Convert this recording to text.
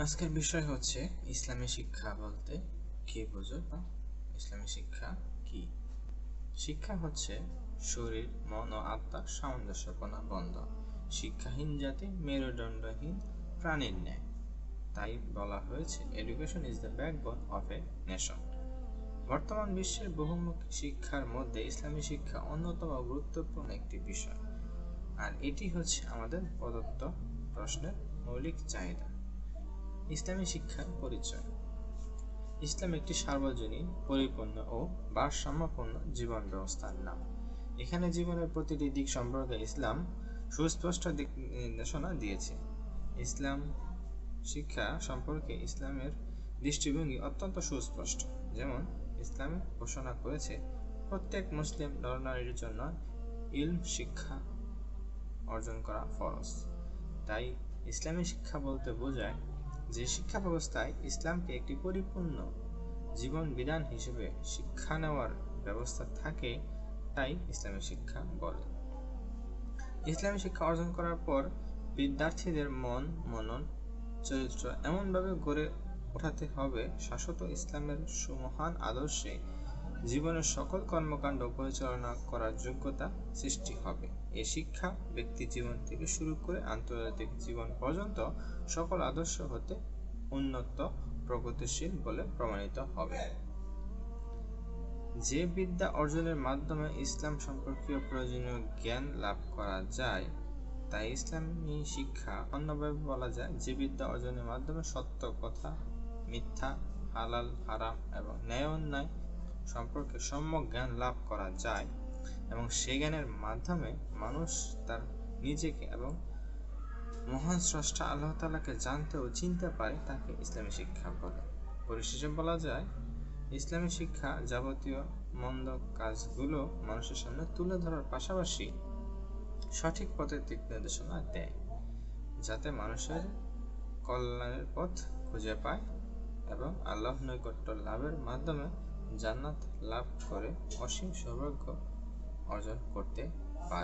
আজকের বিষয় হচ্ছে ইসলামী শিক্ষা বলতে কি বোঝো বা ইসলামী শিক্ষা কি। শিক্ষা হচ্ছে শরীর, মন ও আত্মার সামঞ্জস্যপনা বন্ধন। শিক্ষাহীন জাতি মেরুদণ্ডহীন প্রাণীর ন্যায়। তাই বলা হয়েছে education is the backbone of a nation. বর্তমান বিশ্বের বহুমুখী শিক্ষার মধ্যে ইসলামী শিক্ষা অন্যতম গুরুত্বপূর্ণ একটি বিষয়, আর এটি হচ্ছে আমাদের প্রদত্ত প্রশ্নের মৌলিক চাহিদা। ইসলামী শিক্ষার পরিচয়। ইসলাম একটি সার্বজনীন, পরিপূর্ণ ও ভারসাম্যপূর্ণ জীবন ব্যবস্থার নাম। এখানে জীবনের প্রতিটি দিক সম্পর্কে ইসলাম সুস্পষ্ট দিক নির্দেশনা দিয়েছে। ইসলাম শিক্ষা সম্পর্কে ইসলামের দৃষ্টিভঙ্গি অত্যন্ত সুস্পষ্ট। যেমন ইসলাম ঘোষণা করেছে প্রত্যেক মুসলিম নরনারীর জন্য ইলম শিক্ষা অর্জন করা ফরজ। তাই ইসলামী শিক্ষা বলতে বোঝায় যে শিক্ষা ব্যবস্থায় ইসলামকে একটি পরিপূর্ণ জীবন বিধান হিসেবে শিক্ষা নেওয়ার ব্যবস্থা থাকে, তাই ইসলামী শিক্ষা বলে। ইসলামী শিক্ষা অর্জন করার পর বিদ্যার্থীদের মনন চরিত্র এমনভাবে গড়ে ওঠাতে হবে শাশ্বত ইসলামের সুমহান আদর্শে জীবনের সকল কর্মকাণ্ড পরিচালনা করার যোগ্যতা সৃষ্টি হবে। এই শিক্ষা ব্যক্তি জীবন থেকে শুরু করে আন্তর্জাতিক জীবন পর্যন্ত সকল আদর্শ হতে উন্নত প্রগতিশীল বলে প্রমাণিত হবে। যে বিদ্যা অর্জনের মাধ্যমে ইসলাম সম্পর্কীয় প্রয়োজনীয় জ্ঞান লাভ করা যায় তাই ইসলামী শিক্ষা। অন্যভাবে বলা যায়, যে বিদ্যা অর্জনের মাধ্যমে সত্য কথা, মিথ্যা, হালাল হারাম এবং ন্যায় অন্যায় সম্পর্কে সম্যক জ্ঞান লাভ করা যায় এবং সেই জ্ঞানের মাধ্যমে মানুষ তার নিজেকে এবং মহান স্রষ্টা আল্লাহ তাআলাকে জানতে ও চিনতে পারে, তাকে ইসলামী শিক্ষা বলে। পরিশেষে বলা যায়, ইসলামী শিক্ষা যাবতীয় মন্দ কাজগুলো মানুষের সামনে তুলে ধরার পাশাপাশি সঠিক পথের দিক নির্দেশনা দেয়, যাতে মানুষের কল্যাণের পথ খুঁজে পায় এবং আল্লাহর নৈকট্য লাভের মাধ্যমে জান্নাত লাভ করে অসীম সৌভাগ্য অর্জন করতে পারে।